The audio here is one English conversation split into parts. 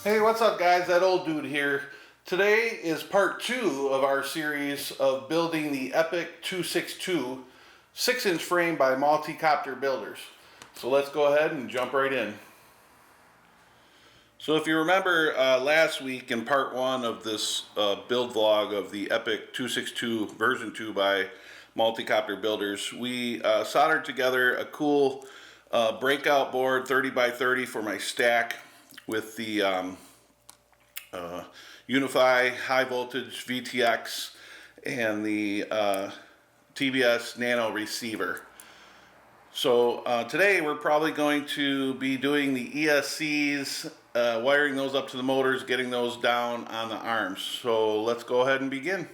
Hey, what's up guys? That old dude here. Today is part 2 of our series of building the MATEK 262 6-inch frame by Multicopter Builders. So let's go ahead and jump right in. So if you remember last week in part 1 of this build vlog of the MATEK 262 version 2 by Multicopter Builders, we soldered together a cool breakout board 30 by 30 for my stack with the Unify high voltage VTX and the TBS Nano receiver. So today we're probably going to be doing the ESCs, wiring those up to the motors, getting those down on the arms. So let's go ahead and begin.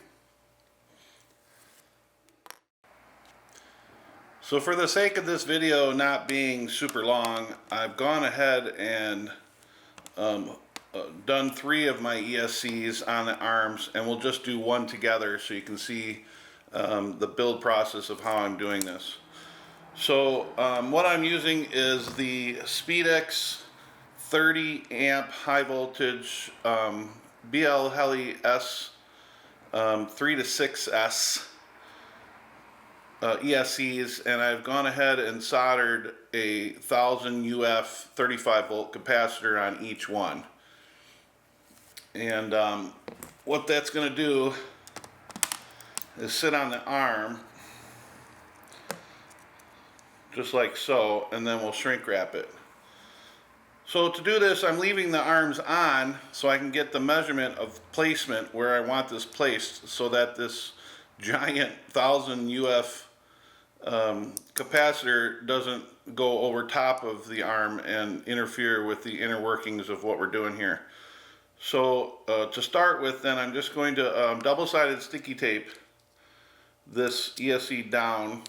So for the sake of this video not being super long, I've gone ahead and done 3 of my ESCs on the arms, and we'll just do one together so you can see the build process of how I'm doing this. So what I'm using is the SpeedX 30 amp high voltage BL Heli S 3 to 6S ESCs, and I've gone ahead and soldered a 1000 UF 35 volt capacitor on each one. And what that's going to do is sit on the arm just like so, and then we'll shrink wrap it. So to do this, I'm leaving the arms on so I can get the measurement of placement where I want this placed, so that this giant 1000 UF capacitor doesn't go over top of the arm and interfere with the inner workings of what we're doing here. So to start with, then I'm just going to double-sided sticky tape this ESC down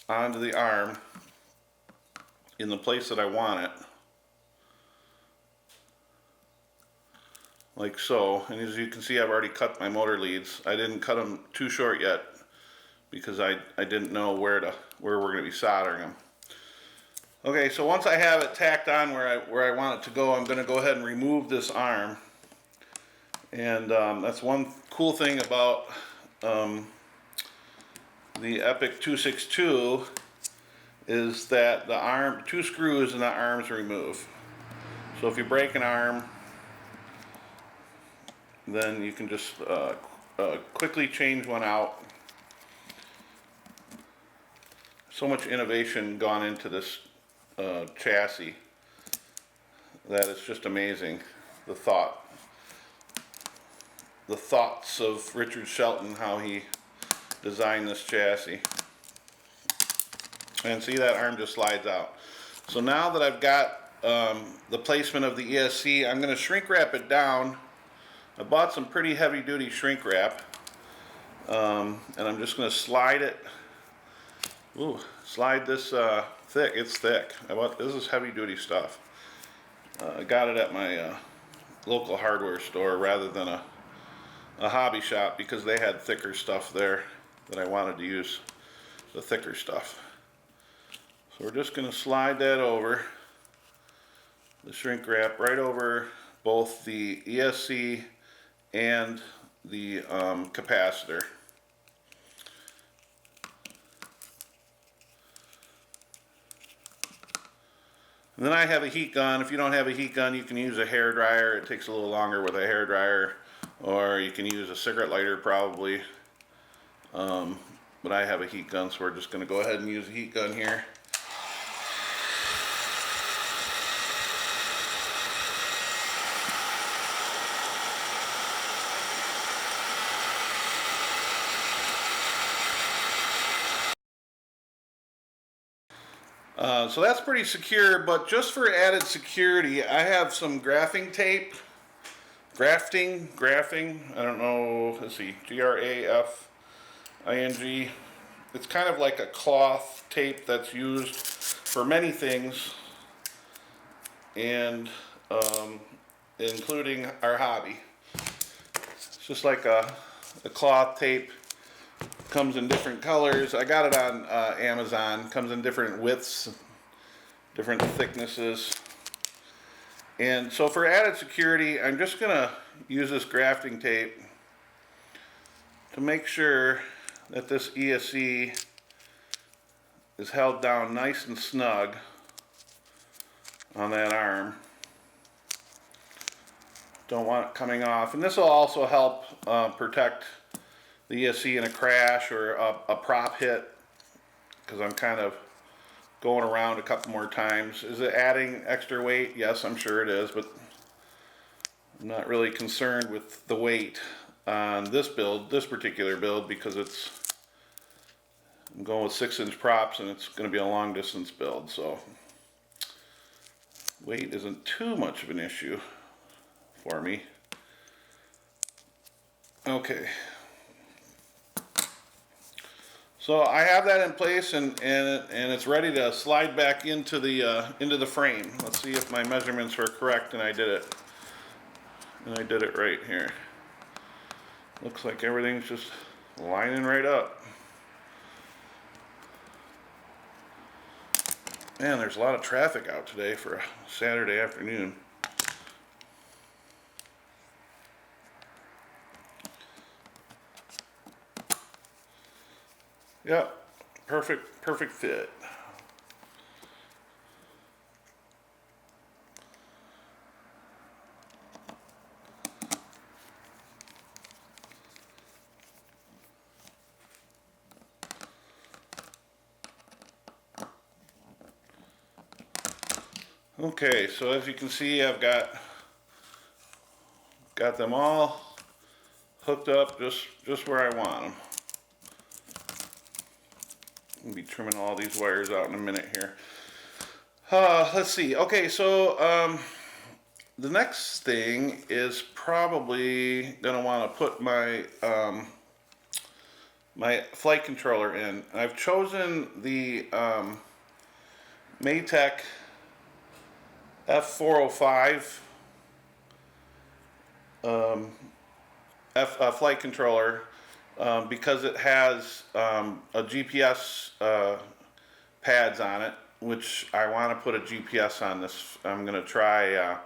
onto the arm in the place that I want it, like so. And as you can see, I've already cut my motor leads. I didn't cut them too short yet because I didn't know where we're going to be soldering them. Okay, so once I have it tacked on where I want it to go, I'm going to go ahead and remove this arm. And that's one cool thing about the MATEK 262 is that the arm, 2 screws and the arms remove. So if you break an arm, then you can just quickly change one out. So much innovation gone into this chassis that it's just amazing. The thoughts of Richard Shelton, how he designed this chassis. And see, that arm just slides out. So now that I've got the placement of the ESC, I'm going to shrink wrap it down. I bought some pretty heavy duty shrink wrap, and I'm just going to slide it. Ooh, slide this thick. It's thick. This is heavy duty stuff. I got it at my local hardware store rather than a hobby shop, because they had thicker stuff there that I wanted to use the thicker stuff. So we're just going to slide that over, the shrink wrap, right over both the ESC and the capacitor. And then I have a heat gun. If you don't have a heat gun, you can use a hair dryer. It takes a little longer with a hair dryer, or you can use a cigarette lighter probably. But I have a heat gun, so we're just going to go ahead and use a heat gun here. So that's pretty secure, but just for added security, I have some graphing tape. Graphing, I don't know, let's see, Grafing. It's kind of like a cloth tape that's used for many things, and including our hobby. It's just like a cloth tape. Comes in different colors. I got it on Amazon. Comes in different widths, different thicknesses. And so for added security, I'm just gonna use this grafting tape to make sure that this ESC is held down nice and snug on that arm. Don't want it coming off. And this will also help protect the ESC in a crash or a prop hit, because I'm kind of going around a couple more times. Is it adding extra weight? Yes, I'm sure it is, but I'm not really concerned with the weight on this build, this particular build, because I'm going with 6-inch props and it's going to be a long distance build, so weight isn't too much of an issue for me. Okay. So I have that in place, and it's ready to slide back into the frame. Let's see if my measurements were correct and I did it. And I did it right here. Looks like everything's just lining right up. Man, there's a lot of traffic out today for a Saturday afternoon. Yep, perfect fit. Okay, so as you can see, I've got them all hooked up just where I want them. I'll be trimming all these wires out in a minute here. Let's see. Okay, so the next thing is probably gonna want to put my my flight controller in. I've chosen the MATEK F405 flight controller because it has a GPS pads on it, which I want to put a GPS on this. I'm going to try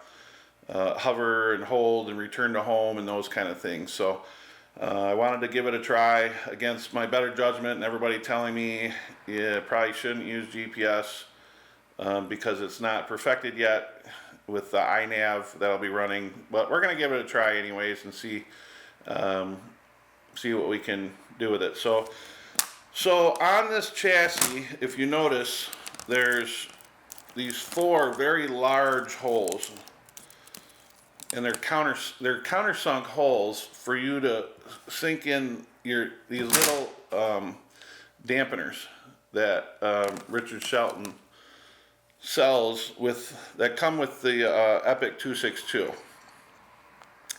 hover and hold and return to home and those kind of things. So I wanted to give it a try against my better judgment and everybody telling me you probably shouldn't use GPS because it's not perfected yet with the iNav that I'll be running. But we're going to give it a try anyways and see what we can do with it. So on this chassis, if you notice, there's these 4 very large holes, and they're countersunk holes for you to sink in these little dampeners that Richard Shelton sells that come with the Epic 262.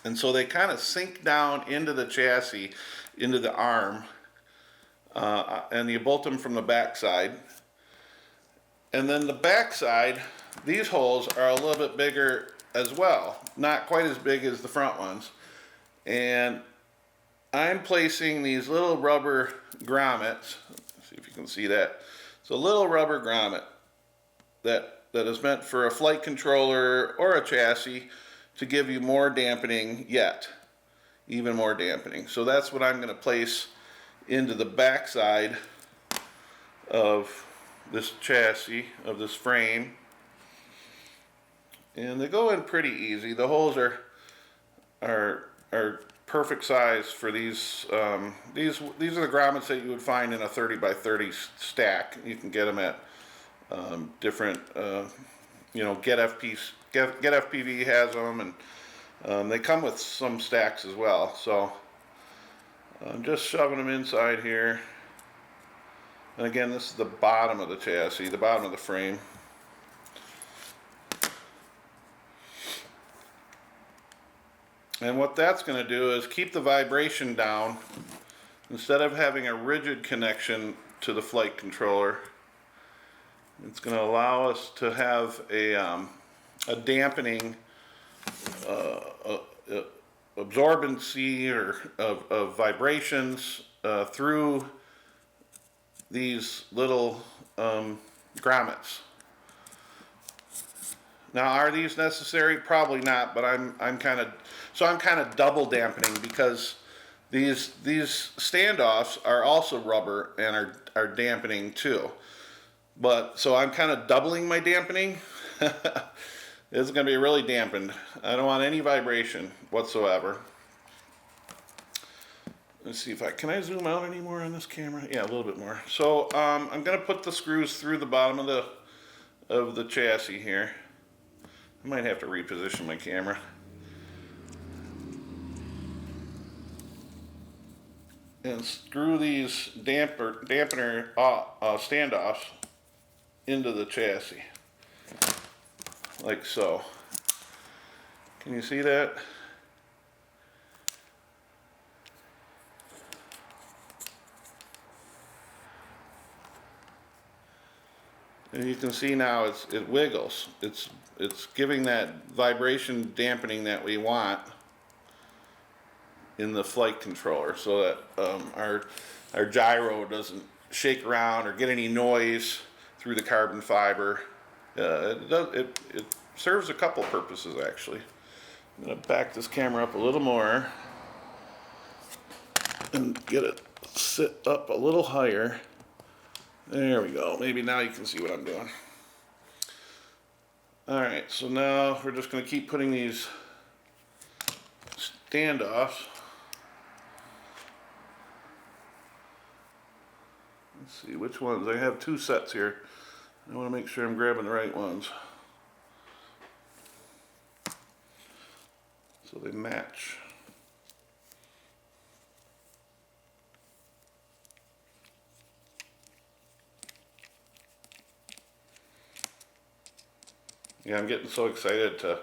And so they kind of sink down into the chassis, into the arm, and you bolt them from the back side. And then the back side, these holes are a little bit bigger as well, not quite as big as the front ones. And I'm placing these little rubber grommets. Let's see if you can see that. It's a little rubber grommet that is meant for a flight controller or a chassis to give you more dampening even more dampening. So that's what I'm going to place into the back side of this chassis, of this frame. And they go in pretty easy. The holes are perfect size for these. These are the grommets that you would find in a 30 by 30 stack. You can get them at different, Get FPV has them, and they come with some stacks as well. So I'm just shoving them inside here. And again, this is the bottom of the chassis, the bottom of the frame. And what that's going to do is keep the vibration down. Instead of having a rigid connection to the flight controller, it's going to allow us to have a dampening absorbency of vibrations through these little grommets. Now, are these necessary? Probably not, but I'm kind of double dampening because these standoffs are also rubber and are dampening too. But so I'm kind of doubling my dampening. This is going to be really dampened. I don't want any vibration whatsoever. Let's see if can I zoom out any more on this camera? Yeah, a little bit more. So I'm going to put the screws through the bottom of the chassis here. I might have to reposition my camera. And screw these dampener standoffs into the chassis, like so. Can you see that? And you can see now it wiggles. It's giving that vibration dampening that we want in the flight controller, so that our gyro doesn't shake around or get any noise through the carbon fiber. It serves a couple purposes actually. I'm going to back this camera up a little more and get it sit up a little higher. There we go. Maybe now you can see what I'm doing. Alright, so now we're just going to keep putting these standoffs. Let's see which ones. I have two sets here. I want to make sure I'm grabbing the right ones, so they match. Yeah, I'm getting so excited to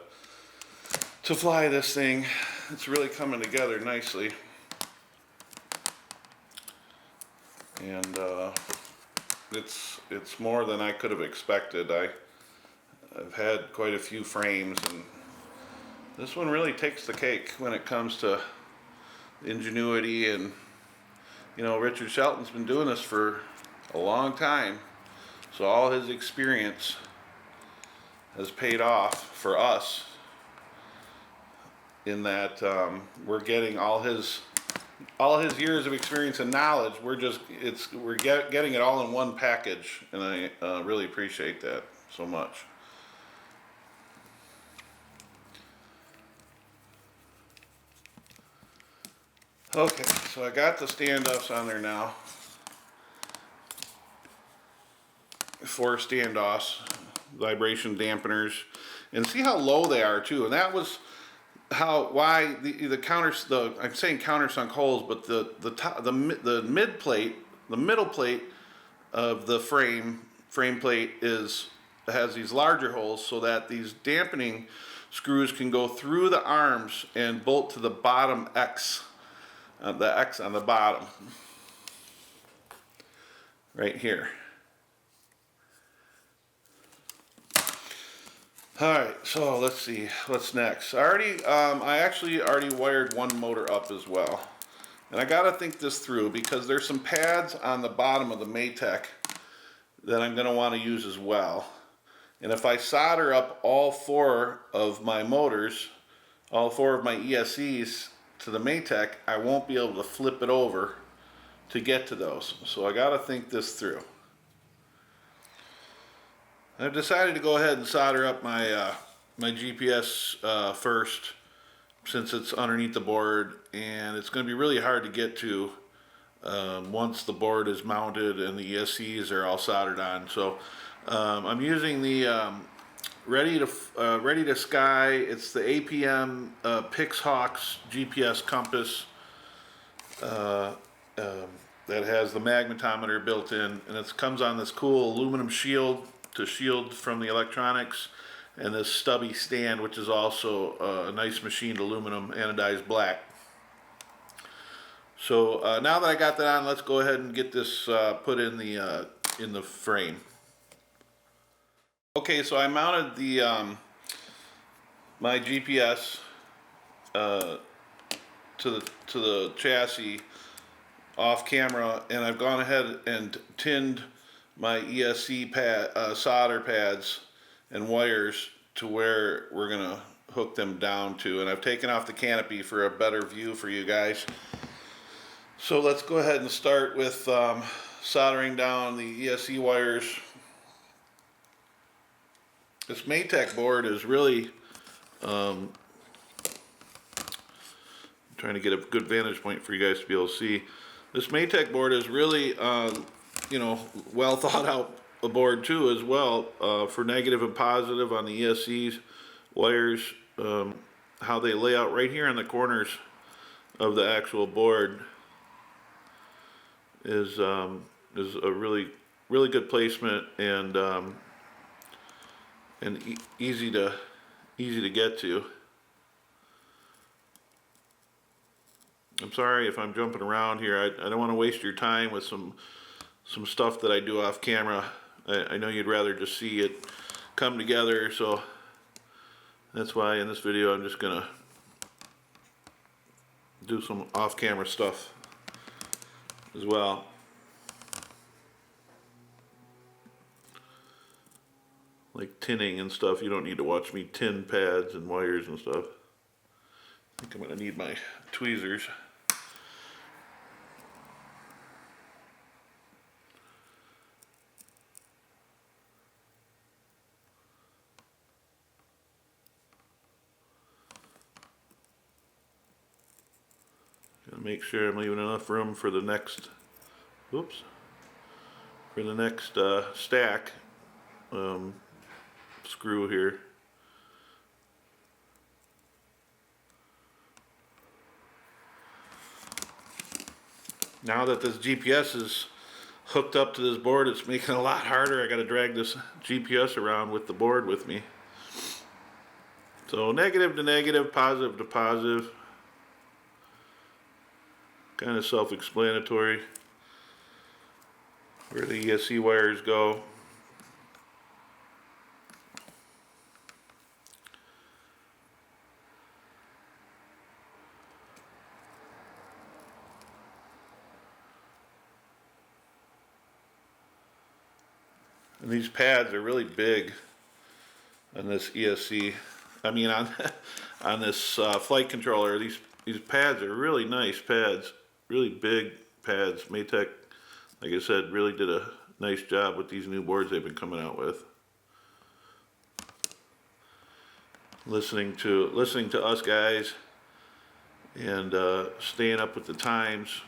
fly this thing. It's really coming together nicely. And it's more than I could have expected. I've had quite a few frames, and this one really takes the cake when it comes to ingenuity. And you know, Richard Shelton's been doing this for a long time, so all his experience has paid off for us in that we're getting all his years of experience and knowledge. We're getting it all in one package, and I really appreciate that so much. Okay, so I got the standoffs on there now. 4 standoffs, vibration dampeners, and see how low they are too. And that was why the counters, I'm saying countersunk holes, but the mid plate, the middle plate of the frame plate has these larger holes, so that these dampening screws can go through the arms and bolt to the bottom X, the X on the bottom, right here. Alright, so let's see, what's next? I actually already wired one motor up as well. And I gotta think this through, because there's some pads on the bottom of the MATEK that I'm gonna wanna use as well. And if I solder up all 4 of my motors, all 4 of my ESCs to the MATEK, I won't be able to flip it over to get to those. So I gotta think this through. I've decided to go ahead and solder up my my GPS first, since it's underneath the board, and it's going to be really hard to get to once the board is mounted and the ESCs are all soldered on. So I'm using the Ready to Sky. It's the APM Pixhawks GPS compass that has the magnetometer built in, and it comes on this cool aluminum shield to shield from the electronics, and this stubby stand, which is also a nice machined aluminum anodized black. So now that I got that on, let's go ahead and get this put in the frame. Okay, so I mounted the my GPS to the chassis off camera, and I've gone ahead and tinned my ESC solder pads and wires to where we're gonna hook them down to, and I've taken off the canopy for a better view for you guys. So let's go ahead and start with soldering down the ESC wires. This MATEK board is really trying to get a good vantage point for you guys to be able to see. This MATEK board is really you know, well thought out a board too as well, for negative and positive on the ESC's wires. How they lay out right here in the corners of the actual board is a really good placement, and easy to get to. I'm sorry if I'm jumping around here. I don't want to waste your time with some stuff that I do off camera. I know you'd rather just see it come together, so that's why in this video I'm just gonna do some off-camera stuff as well. Like tinning and stuff. You don't need to watch me tin pads and wires and stuff. I think I'm gonna need my tweezers. Gotta make sure I'm leaving enough room for the next, oops, for the next stack screw here. Now that this GPS is hooked up to this board, it's making it a lot harder. I gotta drag this GPS around with the board with me. So negative to negative, positive to positive. Kind of self-explanatory where the ESC wires go. And these pads are really big on this ESC. I mean on this flight controller. These pads are really nice pads. Really big pads. MATEK, like I said, really did a nice job with these new boards they've been coming out with. Listening to us guys and staying up with the times.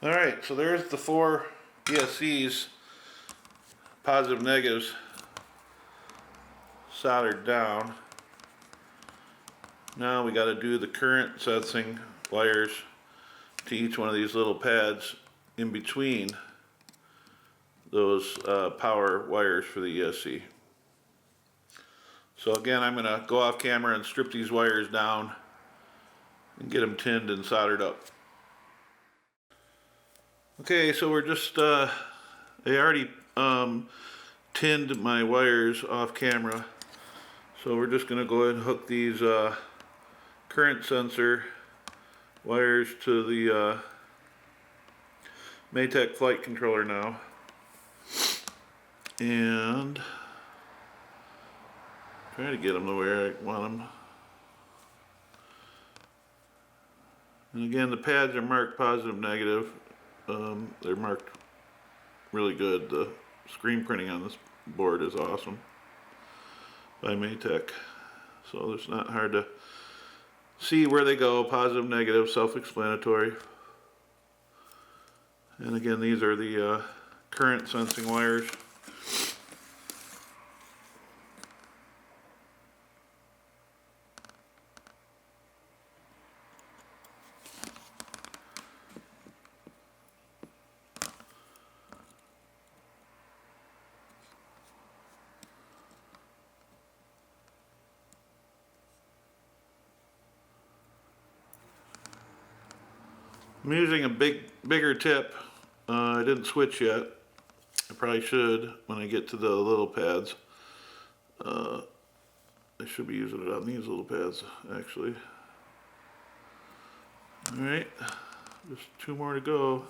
All right, so there's the 4 ESCs, positive negatives, soldered down. Now we got to do the current sensing wires to each one of these little pads in between those power wires for the ESC. So again, I'm going to go off camera and strip these wires down and get them tinned and soldered up. Okay, so we're just, I already tinned my wires off camera. So we're just going to go ahead and hook these current sensor wires to the MATEK Flight controller now. And try to get them the way I want them. And again, the pads are marked positive, negative. They're marked really good. The screen printing on this board is awesome by MATEK. So it's not hard to see where they go, positive, negative, self-explanatory. And again, these are the current sensing wires. I'm using a bigger tip. I didn't switch yet. I probably should when I get to the little pads. I should be using it on these little pads, actually. Alright, Just 2 more to go.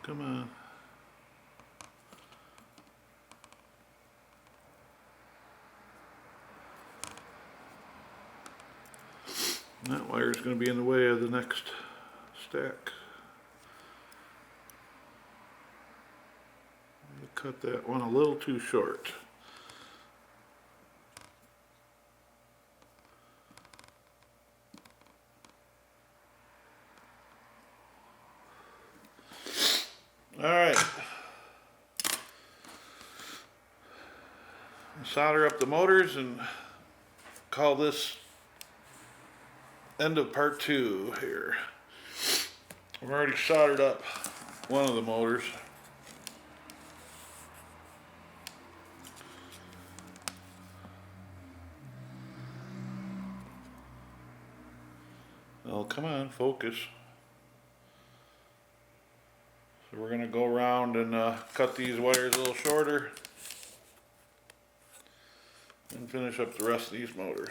Come on. That wire is going to be in the way of the next stack. Cut that one a little too short. All right. Solder up the motors and call this end of part 2 here. I've already soldered up one of the motors. Oh, come on, focus. So we're going to go around and cut these wires a little shorter and finish up the rest of these motors.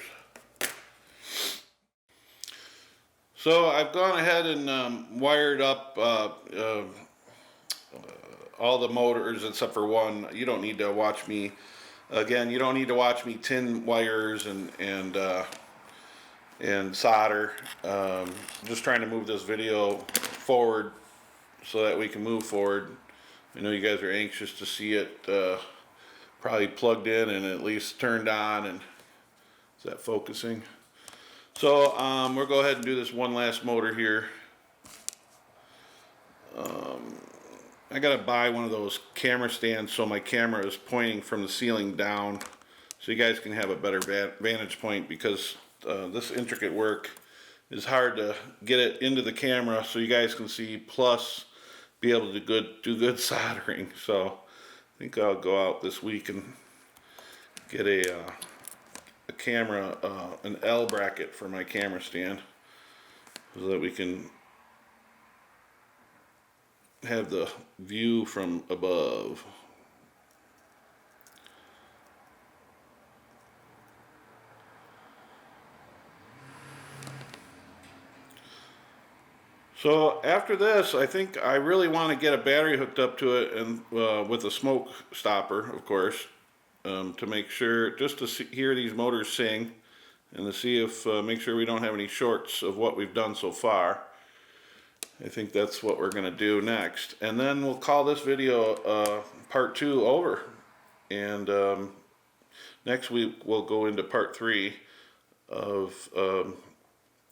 So I've gone ahead and wired up all the motors except for one. You don't need to watch me. Again, you don't need to watch me tin wires and solder. Just trying to move this video forward so that we can move forward. I know you guys are anxious to see it probably plugged in and at least turned on. And is that focusing? So we'll go ahead and do this one last motor here. I gotta buy one of those camera stands so my camera is pointing from the ceiling down so you guys can have a better vantage point, because this intricate work is hard to get it into the camera so you guys can see, plus be able to do good soldering. So I think I'll go out this week and get a camera, an L bracket for my camera stand so that we can have the view from above. So after this, I think I really want to get a battery hooked up to it, and with a smoke stopper, of course, to make sure, just to hear these motors sing and to see if, make sure we don't have any shorts of what we've done so far. I think that's what we're going to do next. And then we'll call this video part 2 over. And next week we'll go into part 3 of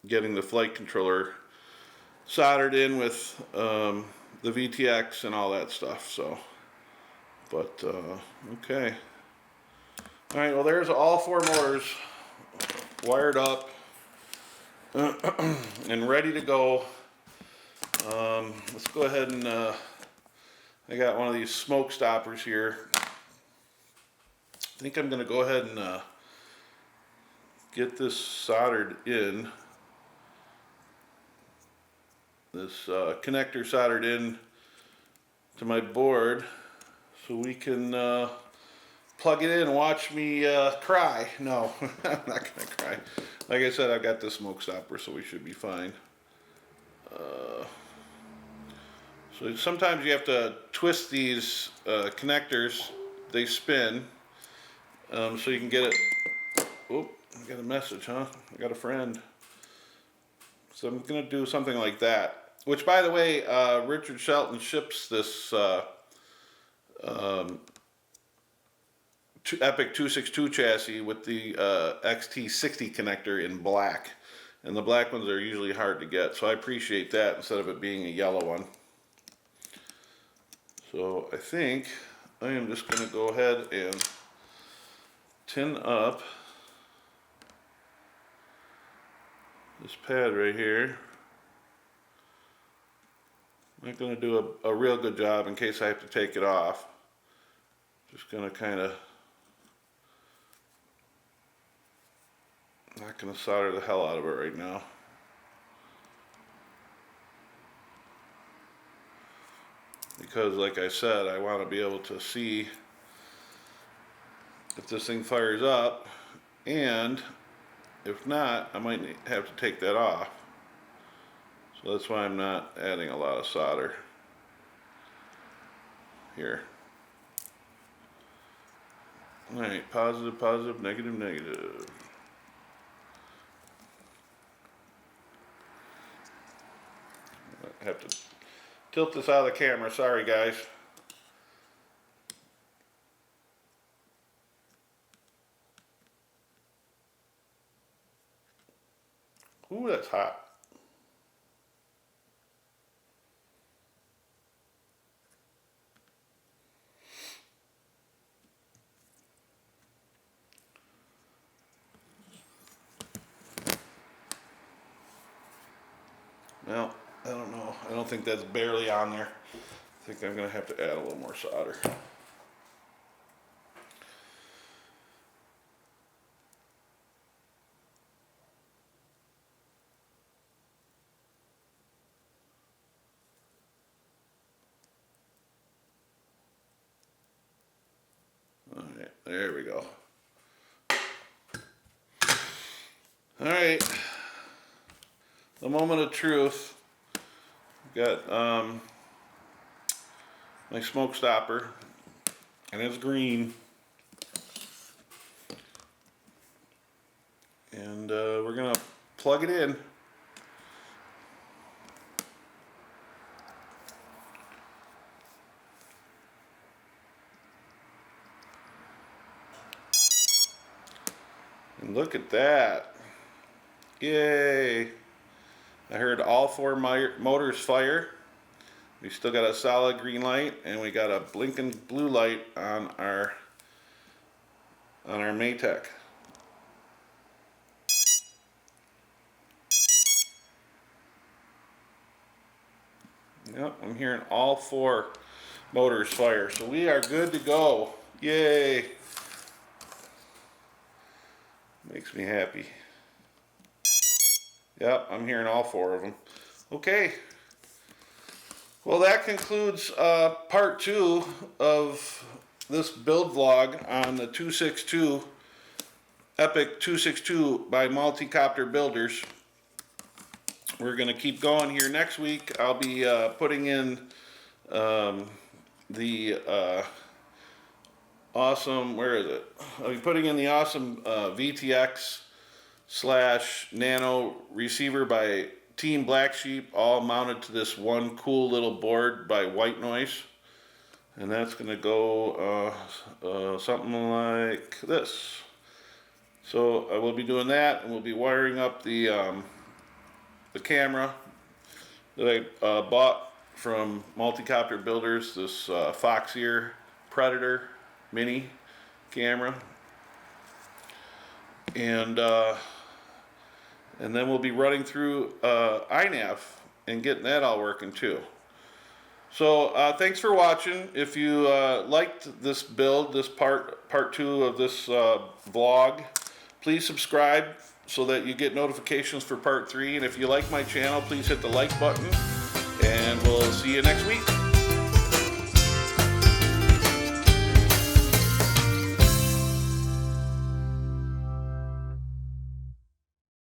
getting the flight controller soldered in with the VTX and all that stuff. So, but okay. All right, well, there's all 4 motors wired up and ready to go. Let's go ahead and I got one of these smoke stoppers here. I think I'm going to go ahead and get this soldered in. This connector soldered in to my board so we can plug it in and watch me cry. No, I'm not going to cry. Like I said, I've got this smoke stopper, so we should be fine. So sometimes you have to twist these connectors. They spin, so you can get it. Oh, I got a message, huh? I got a friend. So I'm going to do something like that. Which, by the way, Richard Shelton ships this Epic 262 chassis with the XT60 connector in black. And the black ones are usually hard to get, so I appreciate that instead of it being a yellow one. So I think I am just going to go ahead and tin up this pad right here. I'm not going to do a real good job in case I have to take it off. Just going to kind of I'm not going to solder the hell out of it right now. Because like I said, I want to be able to see if this thing fires up, and if not, I might have to take that off. So that's why I'm not adding a lot of solder here. Alright, positive, positive, negative, negative. I have to tilt this out of the camera, sorry guys. Ooh, that's hot. Well, I don't know. I don't think that's barely on there. I think I'm going to have to add a little more solder. Alright, there we go. Alright. The moment of truth. Got my smoke stopper, and it's green. And we're gonna plug it in. And look at that. Yay! I heard all four motors fire. We still got a solid green light, and we got a blinking blue light on our MATEK. Yep, I'm hearing all four motors fire, so we are good to go. Yay! Makes me happy. Yep, I'm hearing all four of them. Okay. Well, that concludes part 2 of this build vlog on the 262 Epic 262 by Multicopter Builders. We're going to keep going here. Next week I'll be putting in the awesome, where is it? I'll be putting in the awesome VTX / Nano receiver by Team Black Sheep, all mounted to this one cool little board by White Noise. And that's going to go something like this. So I will be doing that, and we'll be wiring up the camera that I bought from Multicopter Builders, this Foxeer Predator Mini camera. And then we'll be running through iNav and getting that all working too. So thanks for watching. If you liked this build, this part 2 of this vlog, please subscribe so that you get notifications for part 3. And if you like my channel, please hit the like button, and we'll see you next week.